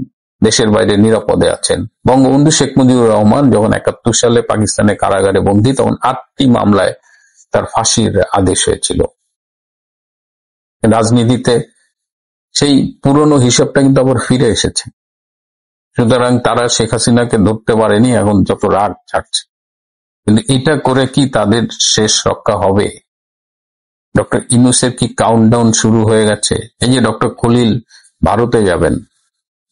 দেশের বাইরে নিরাপদে আছেন। বঙ্গবন্ধু শেখ মুজিবুর রহমান যখন 71 সালে পাকিস্তানের কারাগারে বন্দী, তখন 8টি মামলায় তার ফাঁসির আদেশ হয়েছিল। রাজনীতিতে সেই পুরনো হিসাবটা কিন্তু আবার ফিরে এসেছে। সুতরাং তারা শেখ হাসিনাকে ধরতে পারেনি, এখন যত রাগ ছাড়ছে। কিন্তু এটা করে কি তাদের শেষ রক্ষা হবে? ডক্টর ইউনূসের কি কাউন্টডাউন শুরু হয়ে গেছে? এই যে ডক্টর খলিল ভারতে যাবেন,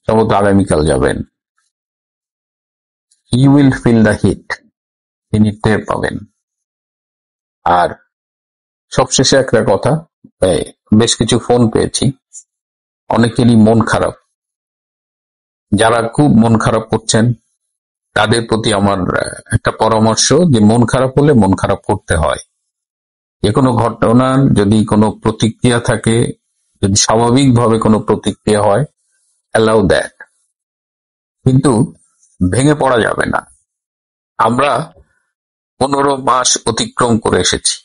সম্ভবত আগামীকাল যাবেন, he will feel the heat, তিনি টের পাবেন। আর সবশেষে একটা কথা, বেশ কিছু ফোন পেয়েছি, অনেকেরই মন খারাপ। যারা খুব মন খারাপ করছেন তাদের প্রতি আমার একটা পরামর্শ, যে মন খারাপ হলে মন খারাপ করতে হয়। যে কোনো ঘটনার যদি কোনো প্রতিক্রিয়া থাকে, যদি স্বাভাবিকভাবে কোনো প্রতিক্রিয়া হয়, অ্যালাউ দ্যাট, কিন্তু ভেঙে পড়া যাবে না। আমরা 15 মাস অতিক্রম করে এসেছি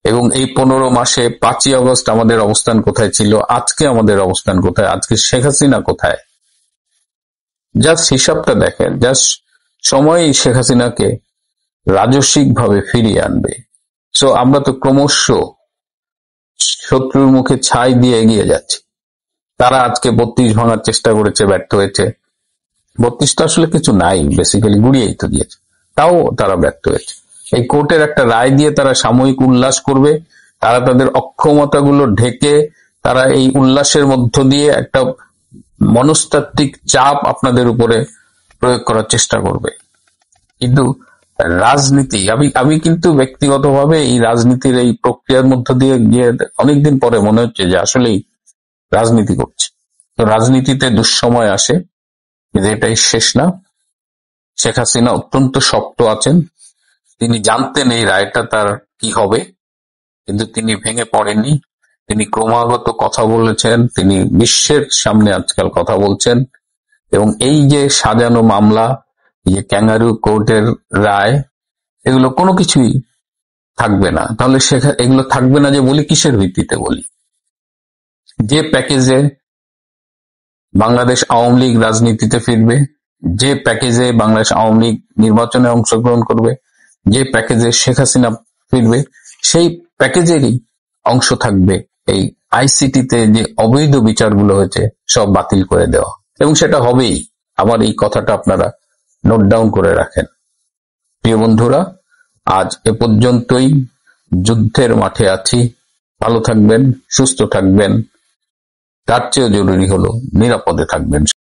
এবং এই 15 মাসে 5ই আগস্ট আমাদের অবস্থান কোথায় ছিল, আজকে আমাদের অবস্থান কোথায়, আজকে শেখ হাসিনা কোথায়, জাস্ট হিসাবটা দেখেন। জাস্ট সময়ই শেখ হাসিনাকে রাজস্বিকভাবে ফিরিয়ে আনবে। সো আমরা তো ক্রমশ শত্রুর মুখে ছাই দিয়ে এগিয়ে যাচ্ছি। তারা আজকে 32 ভাঙার চেষ্টা করেছে, ব্যর্থ হয়েছে। 32 তো আসলে কিছু নাই, বেসিক্যালি গুড়িয়েই তো দিয়েছে, তাও তারা ব্যর্থ হয়েছে। এই কোর্টের একটা রায় দিয়ে তারা সাময়িক উল্লাস করবে, তারা তাদের অক্ষমতাগুলো ঢেকে তারা এই উল্লাসের মধ্য দিয়ে একটা মনস্তাত্ত্বিক চাপ আপনাদের উপরে প্রয়োগ করার চেষ্টা করবে। কিন্তু রাজনীতি, আমি কিন্তু ব্যক্তিগতভাবে এই রাজনীতির এই প্রক্রিয়ার মধ্য দিয়ে গিয়ে অনেকদিন পরে মনে হচ্ছে যে আসলেই রাজনীতি করছে। তো রাজনীতিতে দুঃসময় আসে, কিন্তু এটাই শেষ না। শেখ হাসিনা অত্যন্ত শক্ত আছেন, তিনি জানতেন এই রায়টা তার কি হবে, কিন্তু তিনি ভেঙে পড়েননি। তিনি ক্রমাগত কথা বলেছেন, তিনি বিশ্বের সামনে আজকাল কথা বলছেন। এবং এই যে সাজানো মামলা, এই যে ক্যাঙ্গারু কোর্টের রায়, এগুলো কোনো কিছুই থাকবে না। তাহলে এগুলো থাকবে না যে বলি, কিসের ভিত্তিতে বলি? যে প্যাকেজে বাংলাদেশ আওয়ামী লীগ রাজনীতিতে ফিরবে, যে প্যাকেজে বাংলাদেশ আওয়ামী লীগ নির্বাচনে অংশগ্রহণ করবে, যে প্যাকেজে শেখ হাসিনা ফিরবে, সেই প্যাকেজেরই অংশ থাকবে এই আইসিটিতে যে অবৈধ বিচারগুলো হয়েছে সব বাতিল করে দেওয়া, এবং সেটা হবেই। আমার এই কথাটা আপনারা নোট ডাউন করে রাখেন। প্রিয় বন্ধুরা, আজ এ পর্যন্তই। যুদ্ধের মাঠে আছি। ভালো থাকবেন, সুস্থ থাকবেন, তার চেয়েও জরুরি হলো নিরাপদে থাকবেন।